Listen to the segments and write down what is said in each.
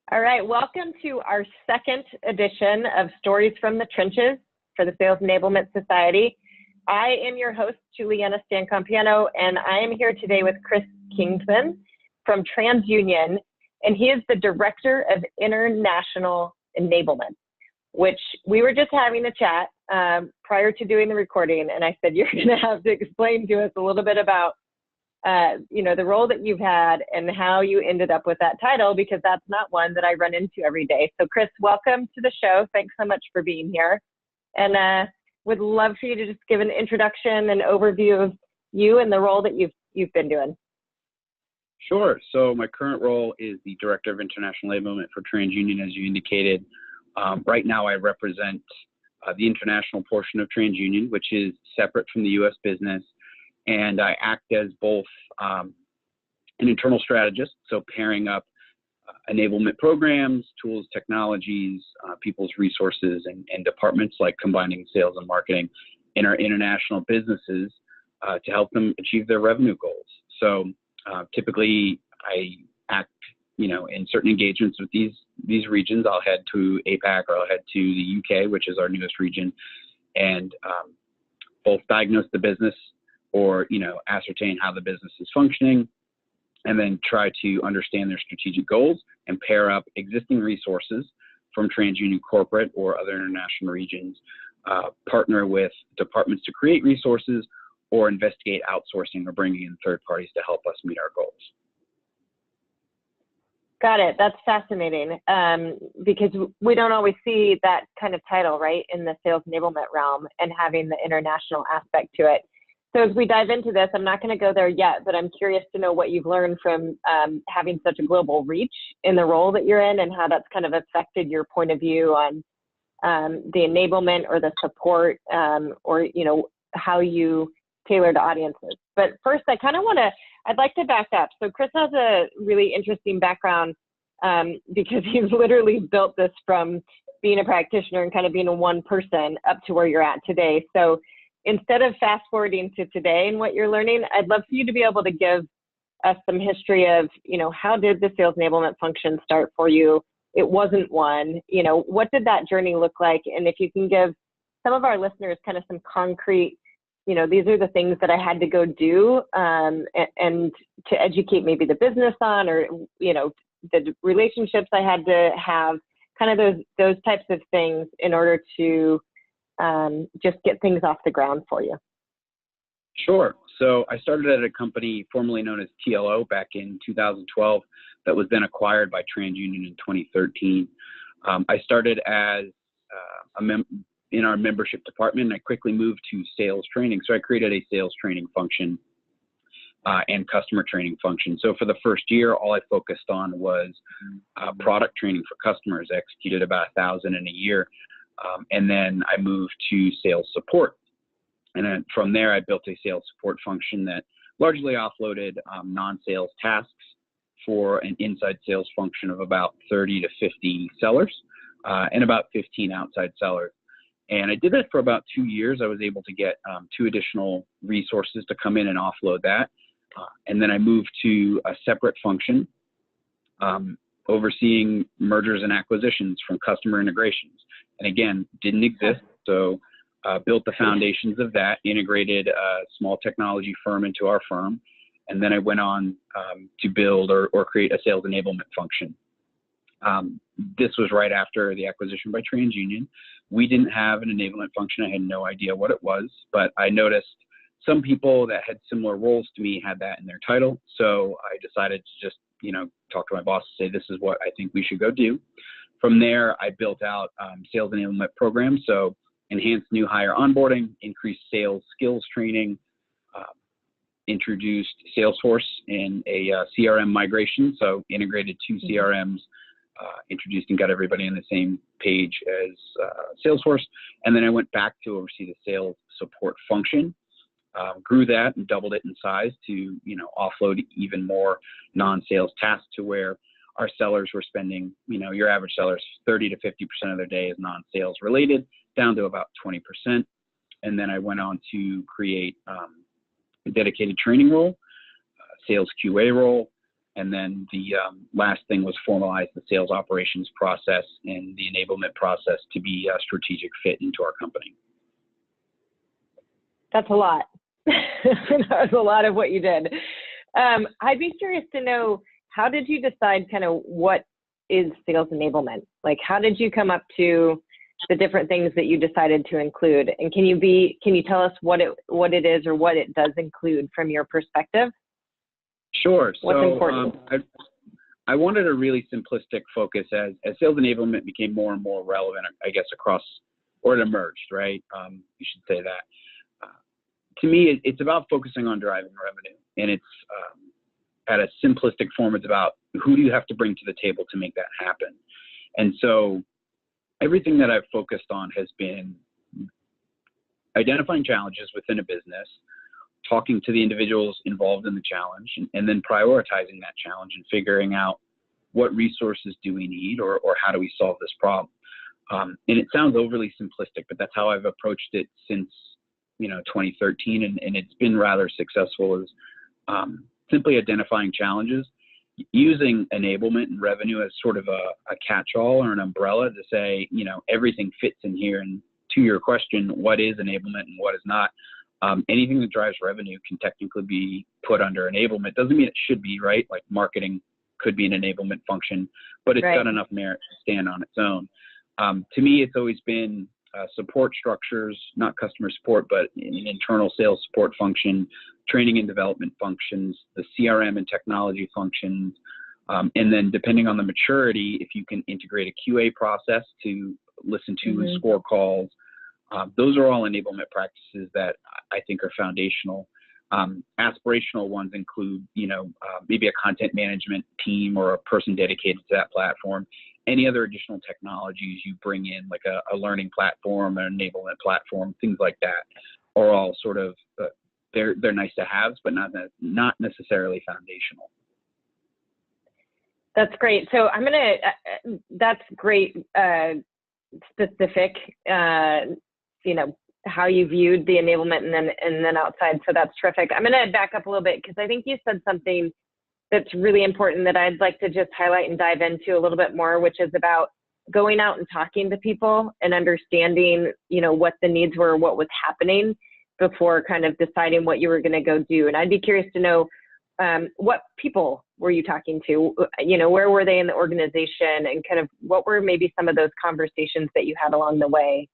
All right, welcome to our second edition of Stories from the Trenches for the Sales Enablement Society. I am your host, Juliana Stancompiano, and I am here today with Chris Kingman from TransUnion, and he is the Director of International Enablement, which we were just having a chat prior to doing the recording, and I said, you're going to have to explain to us a little bit about the role that you've had and how you ended up with that title, because that's not one that I run into every day. So Chris, welcome to the show. Thanks so much for being here. And would love for you to just give an introduction and overview of you and the role that you've been doing. Sure. So my current role is the Director of International Enablement for TransUnion, as you indicated. Right now I represent the international portion of TransUnion, which is separate from the U.S. business. And I act as both an internal strategist, so pairing up enablement programs, tools, technologies, people's resources, and departments, like combining sales and marketing in our international businesses to help them achieve their revenue goals. So typically I act, in certain engagements with these regions. I'll head to APAC, or I'll head to the UK, which is our newest region, and both diagnose the business or, ascertain how the business is functioning, and then try to understand their strategic goals and pair up existing resources from TransUnion corporate or other international regions, partner with departments to create resources, or investigate outsourcing or bringing in third parties to help us meet our goals. Got it. That's fascinating, because we don't always see that kind of title, right, in the sales enablement realm, and having the international aspect to it. So as we dive into this, I'm not going to go there yet, but I'm curious to know what you've learned from having such a global reach in the role that you're in, and how that's kind of affected your point of view on the enablement or the support, or how you tailor to audiences. But first, I'd like to back up. So Chris has a really interesting background because he's literally built this from being a practitioner and kind of being a one person up to where you're at today. So instead of fast forwarding to today and what you're learning, I'd love for you to be able to give us some history of, how did the sales enablement function start for you? It wasn't one, what did that journey look like? And if you can give some of our listeners kind of some concrete, these are the things that I had to go do, and to educate maybe the business on, or, the relationships I had to have, kind of those types of things in order to just get things off the ground for you. Sure. So I started at a company formerly known as TLO back in 2012 that was then acquired by TransUnion in 2013. I started as in our membership department, and I quickly moved to sales training. So I created a sales training function and customer training function. So for the first year, all I focused on was product training for customers. I executed about 1,000 in a year. And then I moved to sales support. And then from there, I built a sales support function that largely offloaded non-sales tasks for an inside sales function of about 30 to 50 sellers and about 15 outside sellers. And I did that for about 2 years. I was able to get 2 additional resources to come in and offload that. And then I moved to a separate function overseeing mergers and acquisitions from customer integrations. And again, didn't exist. So built the foundations of that, integrated a small technology firm into our firm. And then I went on to build or create a sales enablement function. This was right after the acquisition by TransUnion. We didn't have an enablement function. I had no idea what it was, but I noticed some people that had similar roles to me had that in their title. So I decided to just, talk to my boss and say, this is what I think we should go do. From there, I built out sales enablement programs. So enhanced new hire onboarding, increased sales skills training, introduced Salesforce in a CRM migration. So integrated 2 CRMs, introduced and got everybody on the same page as Salesforce. And then I went back to oversee the sales support function, grew that and doubled it in size to, offload even more non-sales tasks, to where our sellers were spending, your average sellers 30 to 50% of their day is non-sales related, down to about 20%. And then I went on to create a dedicated training role, sales QA role, And then the last thing was formalize the sales operations process and the enablement process to be a strategic fit into our company. That's a lot. That was a lot of what you did. I'd be curious to know, how did you decide kind of what is sales enablement? Like, how did you come up to the different things that you decided to include? And can you tell us what it is or what it does include from your perspective? Sure. What's so important? I wanted a really simplistic focus as sales enablement became more and more relevant, I guess, across, or it emerged, right? You should say that. To me, it's about focusing on driving revenue, and it's at a simplistic form. It's about who do you have to bring to the table to make that happen. And so everything that I've focused on has been identifying challenges within a business, talking to the individuals involved in the challenge, and then prioritizing that challenge and figuring out what resources do we need, or how do we solve this problem. And it sounds overly simplistic, but that's how I've approached it since 2013, and it's been rather successful, is simply identifying challenges, using enablement and revenue as sort of a catch-all or an umbrella to say, everything fits in here. And to your question, what is enablement and what is not? Anything that drives revenue can technically be put under enablement. Doesn't mean it should be, right? Like marketing could be an enablement function, but it's Right. got enough merit to stand on its own. To me, it's always been support structures, not customer support, but an internal sales support function, training and development functions, the CRM and technology functions, and then depending on the maturity, if you can integrate a QA process to listen to and score calls. Those are all enablement practices that I think are foundational. Aspirational ones include, maybe a content management team or a person dedicated to that platform. Any other additional technologies you bring in, like a learning platform, an enablement platform, things like that, are all sort of they're nice to haves, but not necessarily foundational. That's great. So that's great, specific, how you viewed the enablement and then outside. So that's terrific. I'm going to back up a little bit, because I think you said something that's really important that I'd like to just highlight and dive into a little bit more, which is about going out and talking to people and understanding, what the needs were, what was happening before kind of deciding what you were going to go do. And I'd be curious to know, what people were you talking to? Where were they in the organization, and kind of what were maybe some of those conversations that you had along the way?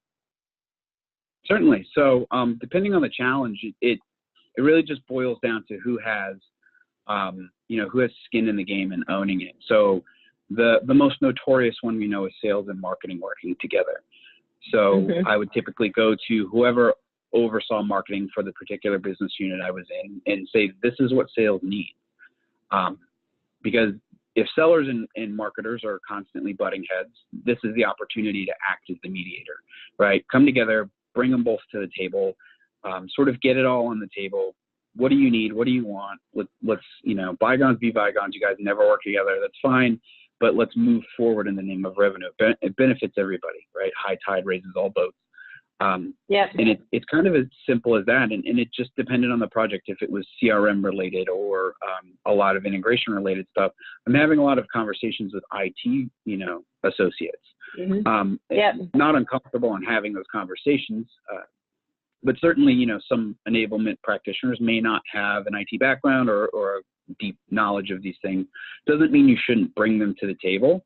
Certainly. So depending on the challenge, it really just boils down to who has skin in the game and owning it. So the most notorious one we know is sales and marketing working together. So I would typically go to whoever oversaw marketing for the particular business unit I was in and say, this is what sales need. Because if sellers and marketers are constantly butting heads, this is the opportunity to act as the mediator, right? Come together, bring them both to the table, sort of get it all on the table. What do you need? What do you want? Let's bygones be bygones. You guys never work together. That's fine. But let's move forward in the name of revenue. It benefits everybody, right? High tide raises all boats. And it's kind of as simple as that. And it just depended on the project. If it was CRM related or a lot of integration related stuff, I'm having a lot of conversations with IT, associates. Not uncomfortable in having those conversations. But certainly, some enablement practitioners may not have an IT background or a deep knowledge of these things. Doesn't mean you shouldn't bring them to the table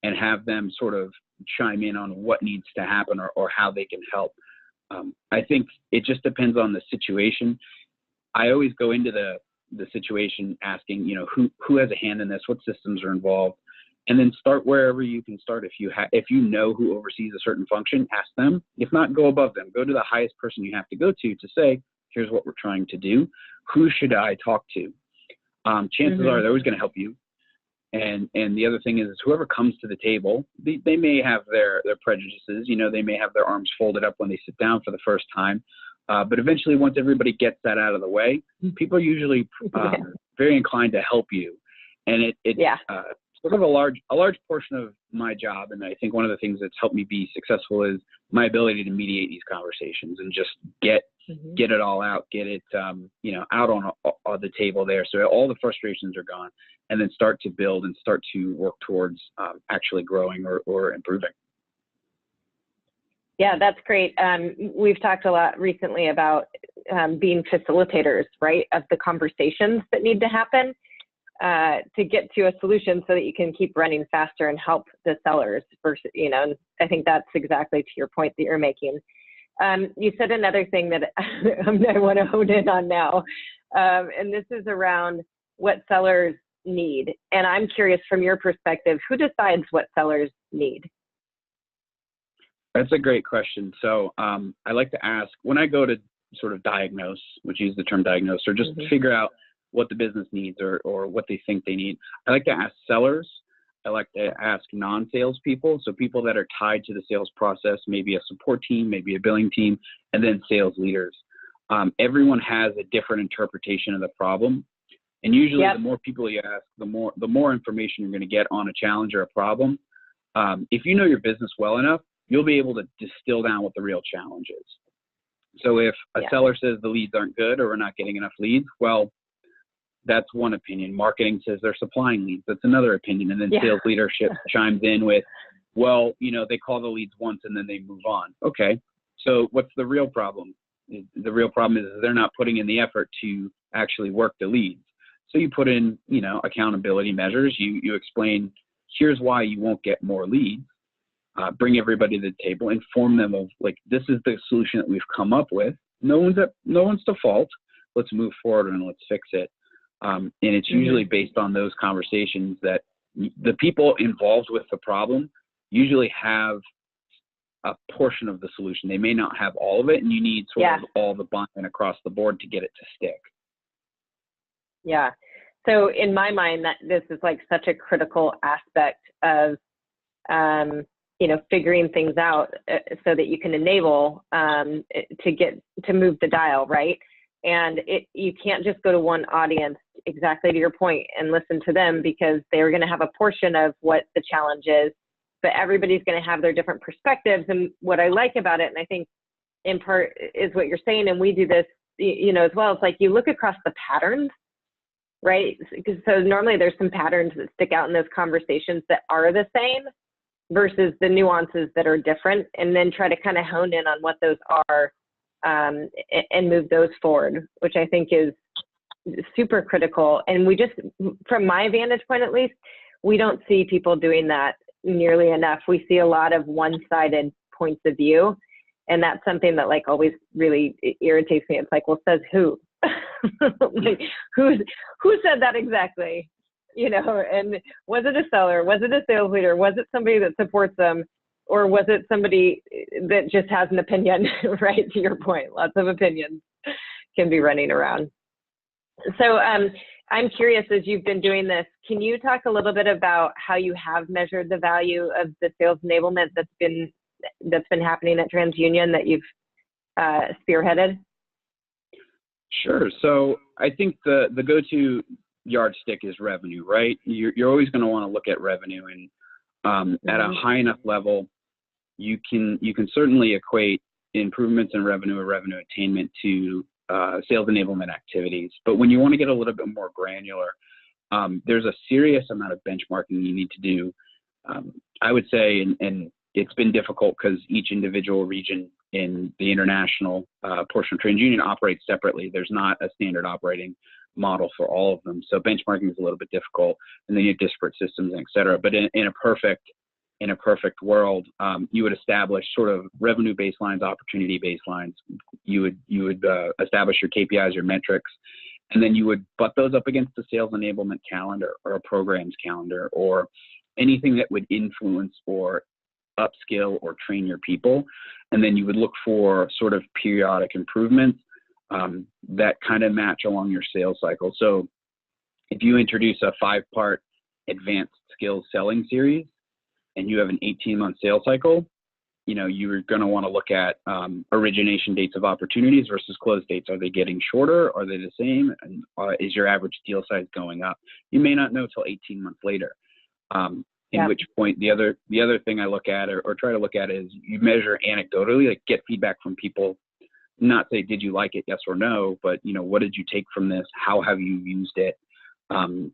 and have them sort of chime in on what needs to happen or how they can help. I think it just depends on the situation. I always go into the situation asking, who has a hand in this, what systems are involved, and then start wherever you can start. If you know who oversees a certain function, ask them. If not, go above them. Go to the highest person you have to go to say, here's what we're trying to do. Who should I talk to? Chances are they're always going to help you. And the other thing is whoever comes to the table, they may have their prejudices. They may have their arms folded up when they sit down for the first time. But eventually, once everybody gets that out of the way, people are usually very inclined to help you. And it's sort of a large portion of my job. And I think one of the things that's helped me be successful is my ability to mediate these conversations and just get Mhm. get it all out, get it, out on the table there. So all the frustrations are gone, and then start to build and start to work towards actually growing or improving. Yeah, that's great. We've talked a lot recently about being facilitators, right, of the conversations that need to happen to get to a solution so that you can keep running faster and help the sellers versus, and I think that's exactly to your point that you're making. You said another thing that I want to hone in on now, and this is around what sellers need. And I'm curious from your perspective, who decides what sellers need? That's a great question. So I like to ask, when I go to sort of diagnose, which use the term diagnose, or just figure out what the business needs or what they think they need, I like to ask sellers. I like to ask non-sales people, so people that are tied to the sales process, maybe a support team, maybe a billing team, and then sales leaders. Everyone has a different interpretation of the problem. And usually the more people you ask, the more information you're going to get on a challenge or a problem. If you know your business well enough, you'll be able to distill down what the real challenge is. So if a seller says the leads aren't good or we're not getting enough leads, well, that's one opinion. Marketing says they're supplying leads. That's another opinion. And then sales leadership chimes in with, well, they call the leads once and then they move on. Okay, so what's the real problem? The real problem is they're not putting in the effort to actually work the leads. So you put in, accountability measures. You explain, here's why you won't get more leads. Bring everybody to the table, inform them of this is the solution that we've come up with. No one's to fault. Let's move forward and let's fix it. And it's usually based on those conversations that the people involved with the problem usually have a portion of the solution. They may not have all of it, and you need sort of all the buy-in across the board to get it to stick. Yeah. So in my mind, that this is such a critical aspect of figuring things out so that you can enable to move the dial, right? And you can't just go to one audience, exactly to your point, and listen to them, because they're going to have a portion of what the challenge is, but everybody's going to have their different perspectives. And what I like about it, and I think in part is what you're saying, and we do this, as well, it's you look across the patterns, right? So normally there's some patterns that stick out in those conversations that are the same versus the nuances that are different, and then try to kind of hone in on what those are and move those forward, which I think is super critical. And we just, from my vantage point at least, we don't see people doing that nearly enough. We see a lot of one-sided points of view, and that's something that always really irritates me. It's well, says who? Who said that exactly? And was it a seller? Was it a sales leader? Was it somebody that supports them? Or was it somebody that just has an opinion, right? To your point, lots of opinions can be running around. So I'm curious, as you've been doing this, can you talk a little bit about how you have measured the value of the sales enablement that's been happening at TransUnion that you've spearheaded? Sure. So I think the go-to yardstick is revenue, right? You're always going to want to look at revenue, and at a high enough level, you can certainly equate improvements in revenue or revenue attainment to sales enablement activities. But when you want to get a little bit more granular, there's a serious amount of benchmarking you need to do. I would say, and it's been difficult because each individual region in the international portion of TransUnion operates separately. There's not a standard operating model for all of them. So benchmarking is a little bit difficult, and then you have disparate systems, et cetera. But in a perfect world, you would establish sort of revenue baselines, opportunity baselines. You would establish your KPIs, your metrics, and then you would butt those up against the sales enablement calendar or a programs calendar or anything that would influence or upskill or train your people. And then you would look for sort of periodic improvements that kind of match along your sales cycle. So if you introduce a 5-part advanced skills selling series and you have an 18-month sales cycle, you're going to want to look at origination dates of opportunities versus close dates. Are they getting shorter? Are they the same? And is your average deal size going up? You may not know till 18 months later. In which point the other thing I look at or try to look at is you measure anecdotally, get feedback from people not say, did you like it? Yes or no, but, what did you take from this? How have you used it?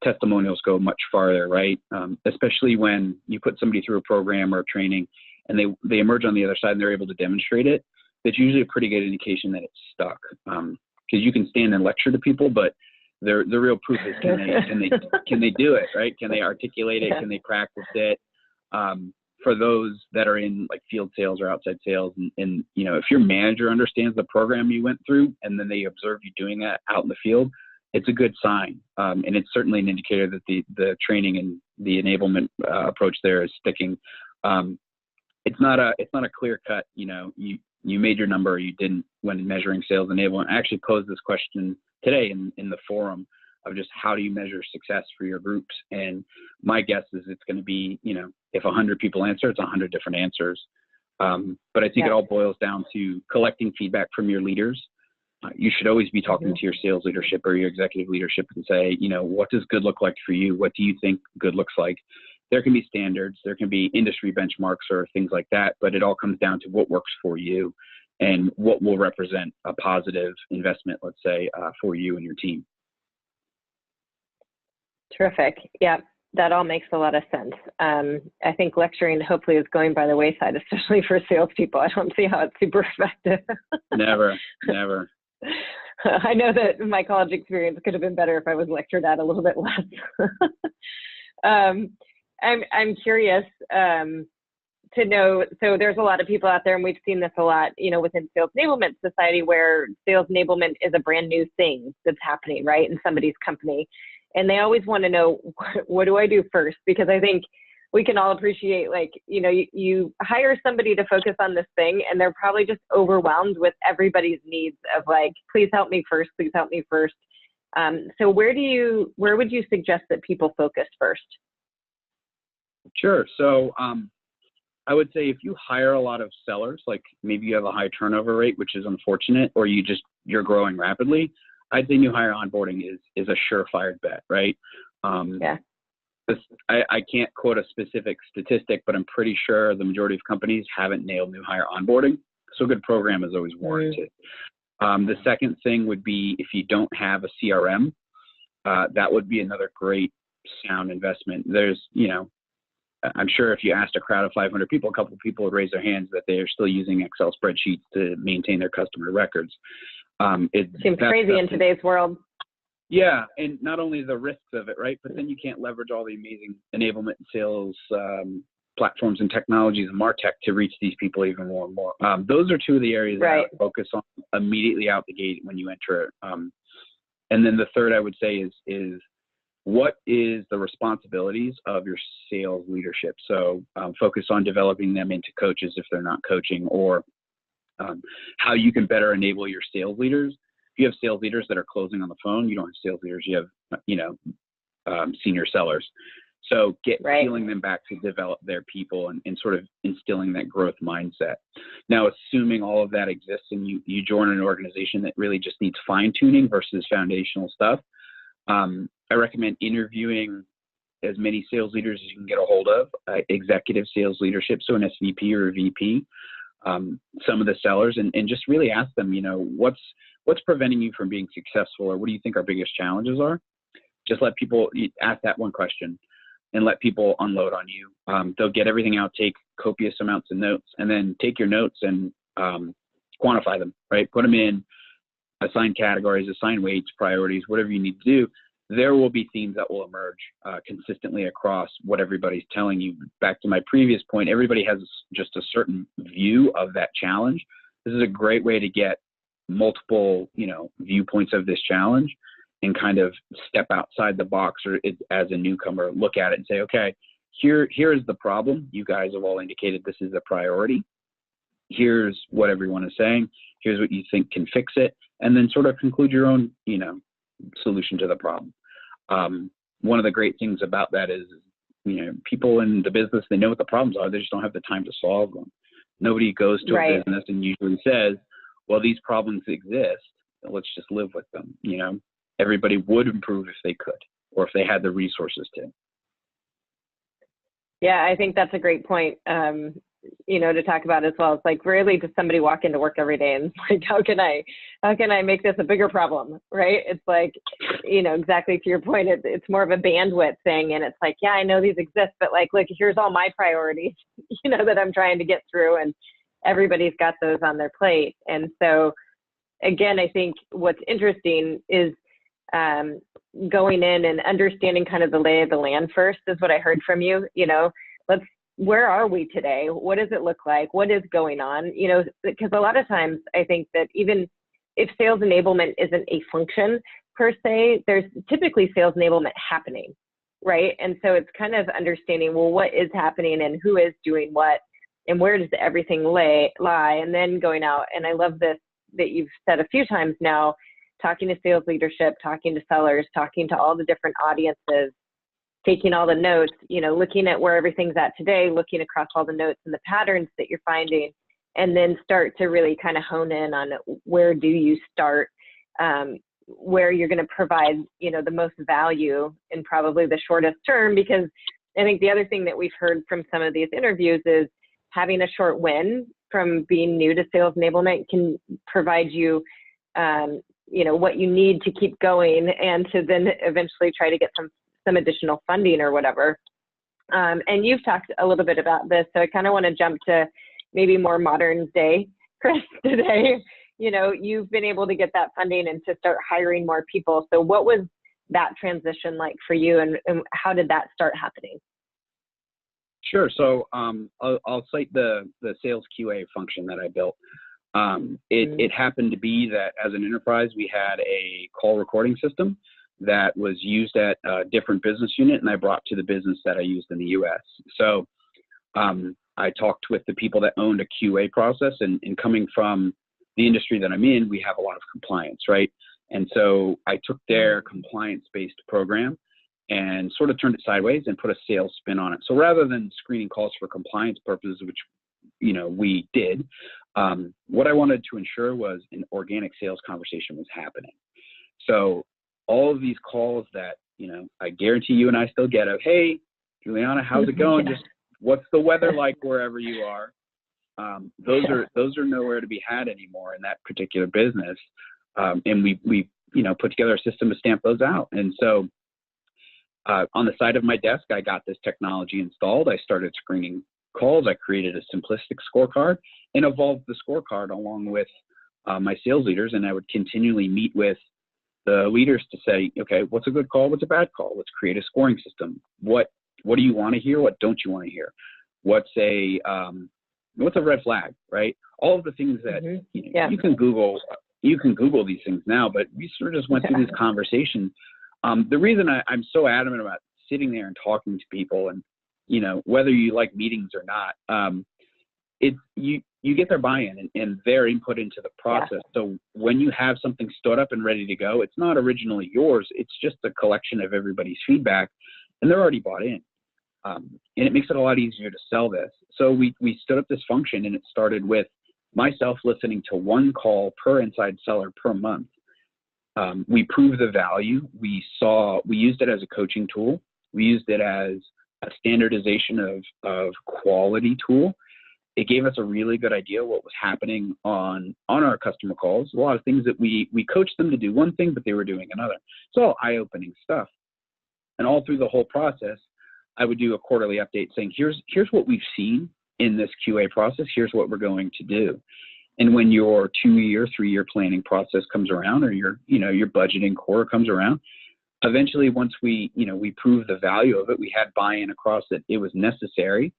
Testimonials go much farther, right? Especially when you put somebody through a program or a training and they emerge on the other side and they're able to demonstrate it. That's usually a pretty good indication that it's stuck. Because you can stand and lecture to people, but the real proof is can they do it, right? Can they articulate it? Can they practice it? For those that are in like field sales or outside sales, and if your manager understands the program you went through and then they observe you doing that out in the field, it's a good sign. And it's certainly an indicator that the training and the enablement approach there is sticking. It's not a clear cut, you made your number or you didn't when measuring sales enablement. I actually posed this question today in the forum of just how do you measure success for your groups? And my guess is it's going to be, if 100 people answer, it's 100 different answers. But I think it all boils down to collecting feedback from your leaders. You should always be talking to your sales leadership or your executive leadership and say, what does good look like for you? What do you think good looks like? There can be standards, there can be industry benchmarks or things like that, but it all comes down to what works for you and what will represent a positive investment, let's say, for you and your team. Terrific. Yeah, that all makes a lot of sense. I think lecturing hopefully is going by the wayside, especially for salespeople. I don't see how it's super effective. Never. I know that my college experience could have been better if I was lectured at a little bit less. I'm curious to know, so there's a lot of people out there, and we've seen this a lot, within Sales Enablement Society, where sales enablement is a brand new thing that's happening, right, in somebody's company. And they always want to know, what do I do first? Because I think we can all appreciate, you hire somebody to focus on this thing, and they're probably just overwhelmed with everybody's needs of please help me first, please help me first. So where would you suggest that people focus first? Sure. So I would say if you hire a lot of sellers, like maybe you have a high turnover rate, which is unfortunate, or you're growing rapidly, I'd say new hire onboarding is a surefire bet, right? I can't quote a specific statistic, but I'm pretty sure the majority of companies haven't nailed new hire onboarding. So a good program is always warranted. The second thing would be if you don't have a CRM, that would be another great sound investment. There's, I'm sure if you asked a crowd of 500 people, a couple of people would raise their hands that they are still using Excel spreadsheets to maintain their customer records. It seems crazy in today's world. Yeah, and not only the risks of it, right, but then you can't leverage all the amazing enablement and sales platforms and technologies and MarTech to reach these people even more and more. Those are two of the areas that I would focus on immediately out the gate when you enter it. And then the third I would say is what is the responsibilities of your sales leadership? So focus on developing them into coaches if they're not coaching, or how you can better enable your sales leaders. If you have sales leaders that are closing on the phone, you don't have sales leaders, you have, senior sellers. So peeling them back to develop their people and sort of instilling that growth mindset. Now, assuming all of that exists and you join an organization that really just needs fine tuning versus foundational stuff, I recommend interviewing as many sales leaders as you can get a hold of, executive sales leadership, so an SVP or a VP, some of the sellers, and just really ask them, what's preventing you from being successful, or what do you think our biggest challenges are? Just let people ask that one question and let people unload on you. They'll get everything out, take copious amounts of notes, and then take your notes and quantify them, right? Put them in, assign categories, assign weights, priorities, whatever you need to do. There will be themes that will emerge consistently across what everybody's telling you. Back to my previous point, everybody has just a certain view of that challenge. This is a great way to get multiple, viewpoints of this challenge and kind of step outside the box, or as a newcomer, look at it and say, okay, here is the problem. You guys have all indicated this is a priority. Here's what everyone is saying. Here's what you think can fix it. And then sort of conclude your own, solution to the problem. One of the great things about that is, people in the business, they know what the problems are. They just don't have the time to solve them. Nobody goes to a business and usually says, well, these problems exist. Let's just live with them. Everybody would improve if they could, or if they had the resources to. Yeah, I think that's a great point. to talk about as well. It's like, rarely does somebody walk into work every day and it's like, how can I make this a bigger problem, right? It's like, exactly to your point, it's more of a bandwidth thing. And it's like, yeah, I know these exist, but like, look, here's all my priorities, that I'm trying to get through, and everybody's got those on their plate. And so again, I think what's interesting is going in and understanding kind of the lay of the land first is what I heard from you. Where are we today? What does it look like? What is going on? Because a lot of times I think that even if sales enablement isn't a function per se, there's typically sales enablement happening, right? And so it's kind of understanding, well, what is happening and who is doing what and where does everything lie? And then going out, and I love this that you've said a few times now, talking to sales leadership, talking to sellers, talking to all the different audiences, taking all the notes, looking at where everything's at today, looking across all the notes and the patterns that you're finding, and then start to really kind of hone in on where do you start, where you're going to provide, the most value in probably the shortest term. Because I think the other thing that we've heard from some of these interviews is having a short win from being new to sales enablement can provide you, what you need to keep going and to then eventually try to get some additional funding or whatever. And you've talked a little bit about this, so I kind of want to jump to maybe more modern day, Chris, today. You've been able to get that funding and to start hiring more people. So what was that transition like for you, and how did that start happening? Sure. So I'll cite the sales QA function that I built. It happened to be that as an enterprise, we had a call recording system that was used at a different business unit, and I brought to the business that I used in the US. So I talked with the people that owned a QA process, and coming from the industry that I'm in, we have a lot of compliance, right? And so I took their compliance-based program and sort of turned it sideways and put a sales spin on it. So rather than screening calls for compliance purposes, which we did, what I wanted to ensure was an organic sales conversation was happening. So all of these calls that, I guarantee you and I still get of, hey, Juliana, how's it going? Just what's the weather like wherever you are? Those are nowhere to be had anymore in that particular business. And we put together a system to stamp those out. And so on the side of my desk, I got this technology installed. I started screening calls. I created a simplistic scorecard and evolved the scorecard along with my sales leaders. And I would continually meet with the leaders to say, okay, what's a good call? What's a bad call? Let's create a scoring system. What do you want to hear? What don't you want to hear? What's a red flag, right? All of the things that you can Google. You can Google these things now, but we sort of just went through these conversations. The reason I'm so adamant about sitting there and talking to people, and whether you like meetings or not, you get their buy-in and their input into the process. Yeah. So when you have something stood up and ready to go, it's not originally yours. It's just a collection of everybody's feedback, and they're already bought in. And it makes it a lot easier to sell this. So we stood up this function, and it started with myself listening to one call per inside seller per month. We proved the value. We used it as a coaching tool. We used it as a standardization of quality tool. It gave us a really good idea what was happening on our customer calls. A lot of things that we coached them to do one thing, but they were doing another. It's all eye-opening stuff. And all through the whole process, I would do a quarterly update saying, here's what we've seen in this QA process. Here's what we're going to do. And when your 2-year, 3-year planning process comes around, or your budgeting quarter comes around, eventually once we proved the value of it, we had buy-in across that it was necessary,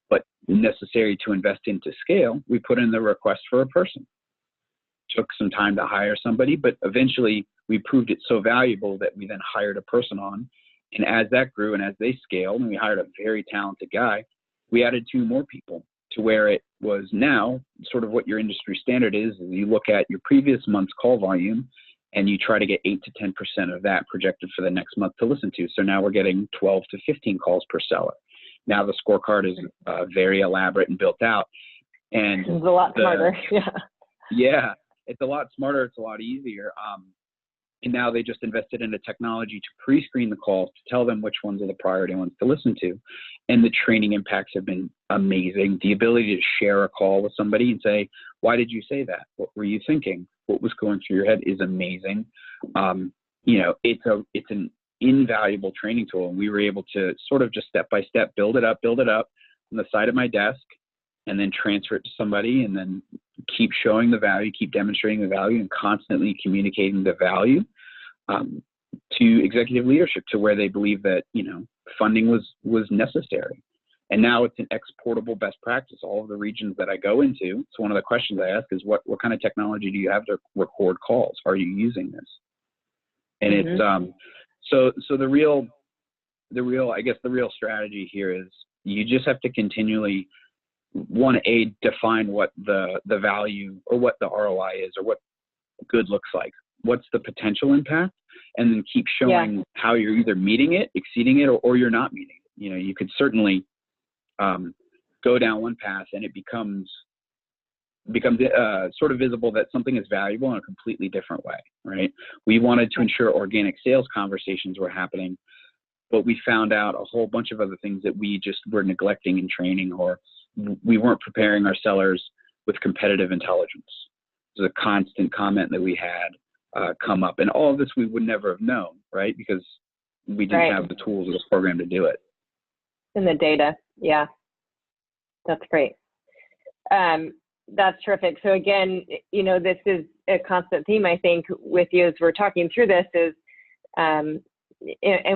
but necessary to invest into scale, we put in the request for a person. Took some time to hire somebody, but eventually we proved it so valuable that we then hired a person on. And as that grew and as they scaled, and we hired a very talented guy, we added 2 more people to where it was now sort of what your industry standard is. You look at your previous month's call volume and you try to get 8 to 10% of that projected for the next month to listen to. So now we're getting 12 to 15 calls per seller. Now the scorecard is very elaborate and built out. And it's a lot smarter. Yeah, it's a lot smarter. It's a lot easier. And now they just invested in a technology to pre-screen the calls to tell them which ones are the priority ones to listen to. And the training impacts have been amazing. The ability to share a call with somebody and say, why did you say that? What were you thinking? What was going through your head is amazing. It's an invaluable training tool. And we were able to sort of just step by step, build it up on the side of my desk, and then transfer it to somebody, and then keep showing the value, keep demonstrating the value, and constantly communicating the value to executive leadership, to where they believe that, funding was necessary. And now it's an exportable best practice. All of the regions that I go into, so one of the questions I ask is, what kind of technology do you have to record calls? Are you using this? And it's so the real strategy here is, you just have to continually define what the value or what the ROI is, or what good looks like. What's the potential impact? And then keep showing how you're either meeting it, exceeding it, or you're not meeting it. You could certainly go down one path and it becomes sort of visible that something is valuable in a completely different way, right? We wanted to ensure organic sales conversations were happening, but we found out a whole bunch of other things that we just were neglecting in training, or we weren't preparing our sellers with competitive intelligence. It was a constant comment that we had come up, and all of this we would never have known, right? Because we didn't have the tools of the program to do it. And the data, yeah, that's great. That's terrific. So again, this is a constant theme, I think, with you as we're talking through this is, and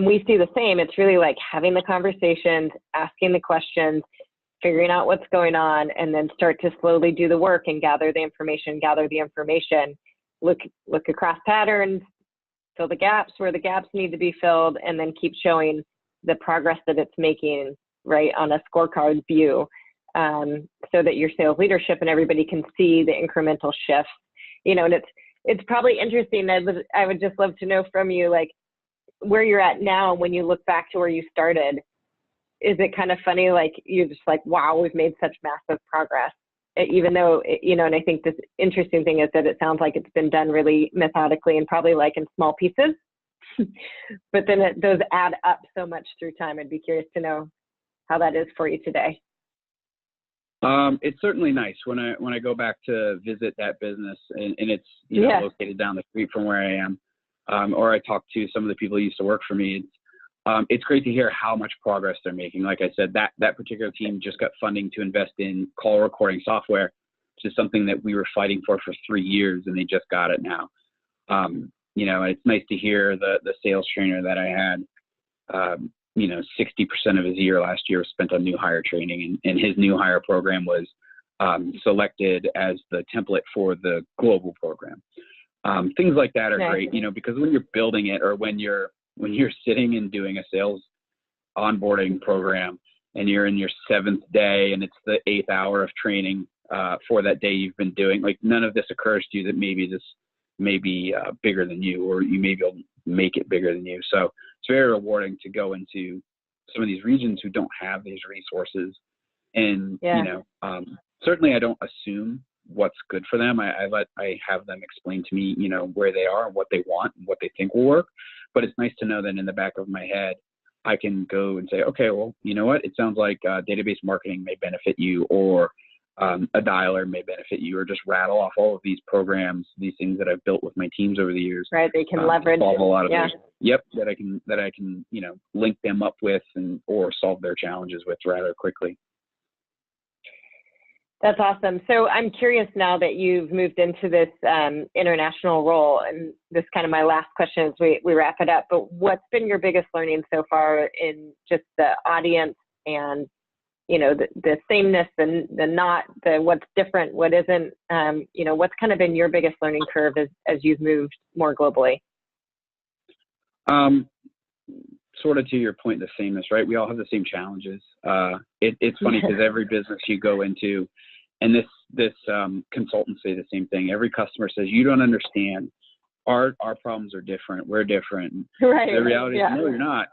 we see the same. It's really like having the conversations, asking the questions, figuring out what's going on, and then start to slowly do the work and gather the information, look across patterns, fill the gaps where the gaps need to be filled, and then keep showing the progress that it's making, right, on a scorecard view, so that your sales leadership and everybody can see the incremental shifts. And it's probably interesting. I would just love to know from you, like, where you're at now, when you look back to where you started. Is it kind of funny, like, you're just like, wow, we've made such massive progress, even though, and I think this interesting thing is that it sounds like it's been done really methodically and probably like in small pieces, but then those add up so much through time. I'd be curious to know how that is for you today. It's certainly nice when I go back to visit that business, and it's located down the street from where I am, or I talk to some of the people who used to work for me. It's great to hear how much progress they're making. Like I said, that particular team just got funding to invest in call recording software, which is something that we were fighting for 3 years, and they just got it now. It's nice to hear the sales trainer that I had, 60% of his year last year was spent on new hire training, and his new hire program was selected as the template for the global program. Things like that are great, because when you're building it, or when you're sitting and doing a sales onboarding program and you're in your 7th day and it's the 8th hour of training for that day you've been doing, like, none of this occurs to you that maybe this may be bigger than you, or you may be able to make it bigger than you. So it's very rewarding to go into some of these regions who don't have these resources. And, certainly I don't assume what's good for them. I have them explain to me, where they are and what they want and what they think will work. But it's nice to know that in the back of my head, I can go and say, okay, well, you know what? It sounds like database marketing may benefit you, or a dialer may benefit you, or just rattle off all of these programs, these things that I've built with my teams over the years. Right, they can leverage. Solve a lot of those. Yep, that I can link them up with or solve their challenges with rather quickly. That's awesome. So I'm curious, now that you've moved into this international role, and this is kind of my last question as we wrap it up, but what's been your biggest learning so far in just the audience and, the sameness, the not, the what's different, what isn't, what's kind of been your biggest learning curve as you've moved more globally? Sort of to your point, the sameness, right? We all have the same challenges. It's funny because every business you go into, and this consultants say the same thing. Every customer says, you don't understand. Our problems are different. We're different. Right. The reality is, no, you're not.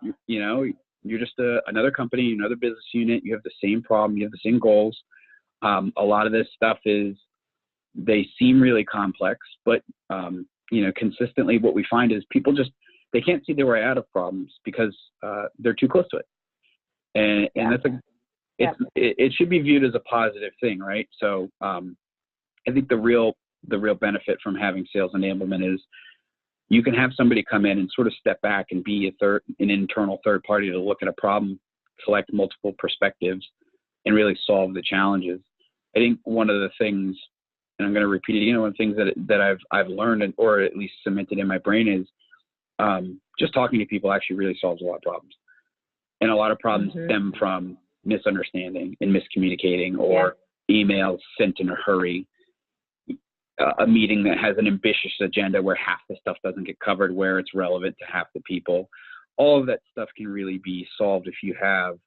You're just another company, another business unit. You have the same problem. You have the same goals. A lot of this stuff they seem really complex, but consistently what we find is people they can't see their way out of problems because they're too close to it. And it should be viewed as a positive thing, right? So I think the real benefit from having sales enablement is you can have somebody come in and sort of step back and be an internal third party to look at a problem, collect multiple perspectives, and really solve the challenges. I think one of the things, and I'm going to repeat it again, one of the things that I've learned or at least cemented in my brain is just talking to people actually really solves a lot of problems. And a lot of problems stem from misunderstanding and miscommunicating or emails sent in a hurry, a meeting that has an ambitious agenda where half the stuff doesn't get covered where it's relevant to half the people. All of that stuff can really be solved if you have,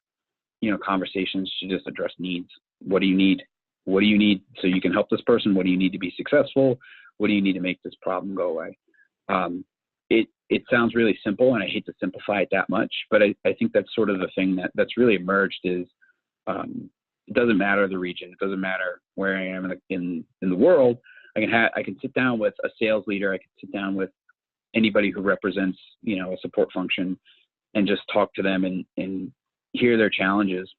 conversations to just address needs. What do you need? What do you need so you can help this person? What do you need to be successful? What do you need to make this problem go away? It sounds really simple, and I hate to simplify it that much, but I think that's sort of the thing that's really emerged is it doesn't matter the region. It doesn't matter where I am in the world. I can sit down with a sales leader. I can sit down with anybody who represents, a support function and just talk to them and hear their challenges,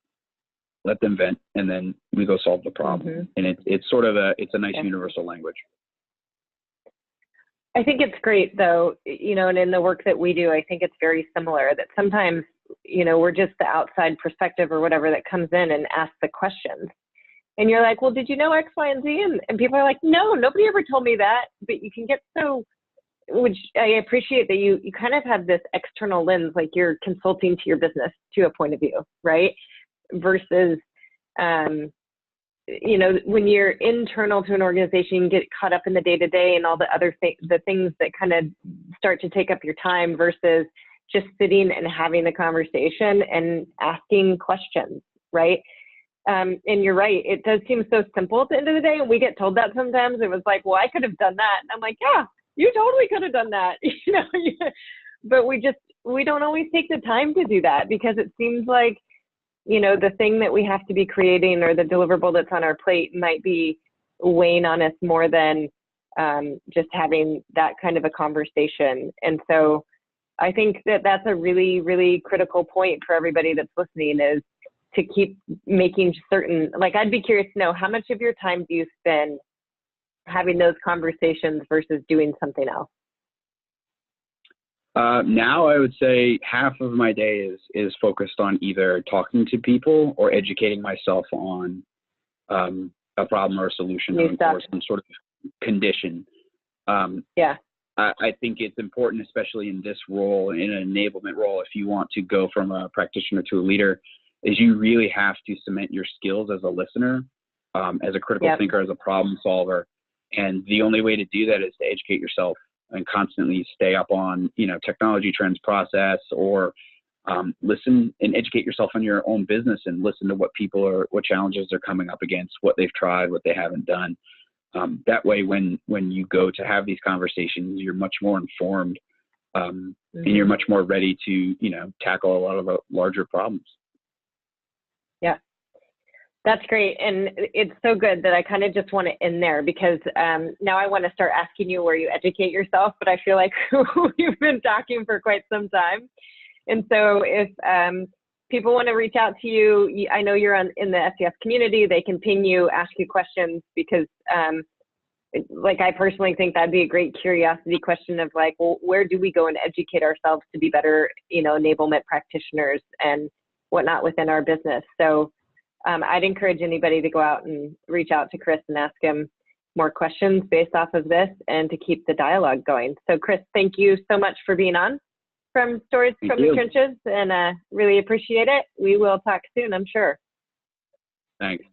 let them vent, and then we go solve the problem. And it's sort of it's a nice universal language. I think it's great though, and in the work that we do, I think it's very similar that sometimes, we're just the outside perspective or whatever that comes in and asks the questions. And you're like, well, did you know X, Y, and Z? And people are like, no, nobody ever told me that. But you can get which I appreciate that you kind of have this external lens, like you're consulting to your business to a point of view, right? Versus, when you're internal to an organization, you get caught up in the day-to-day and all the other the things that kind of start to take up your time versus just sitting and having the conversation and asking questions, right? And you're right. It does seem so simple at the end of the day. And we get told that sometimes. It was like, well, I could have done that. And I'm like, yeah, you totally could have done that. But we don't always take the time to do that because it seems like, the thing that we have to be creating or the deliverable that's on our plate might be weighing on us more than just having that kind of a conversation. And so I think that that's a really, really critical point for everybody that's listening is to keep making certain, like, I'd be curious to know how much of your time do you spend having those conversations versus doing something else? Now I would say half of my day is focused on either talking to people or educating myself on a problem or a solution or some sort of condition. I think it's important, especially in this role, in an enablement role, if you want to go from a practitioner to a leader, is you really have to cement your skills as a listener, as a critical thinker, as a problem solver. And the only way to do that is to educate yourself and constantly stay up on, technology trends, process, or listen and educate yourself on your own business and listen to what challenges they're coming up against, what they've tried, what they haven't done. That way, when you go to have these conversations, you're much more informed and you're much more ready to, tackle a lot of the larger problems. Yeah. That's great. And it's so good that I kind of just want to end there because now I want to start asking you where you educate yourself, but I feel like we've been talking for quite some time. And so if people want to reach out to you, I know you're in the SES community, they can ping you, ask you questions because I personally think that'd be a great curiosity question of like, well, where do we go and educate ourselves to be better, enablement practitioners and whatnot within our business. So I'd encourage anybody to go out and reach out to Chris and ask him more questions based off of this and to keep the dialogue going. So Chris, thank you so much for being on from Stories from the Trenches and really appreciate it. We will talk soon, I'm sure. Thanks.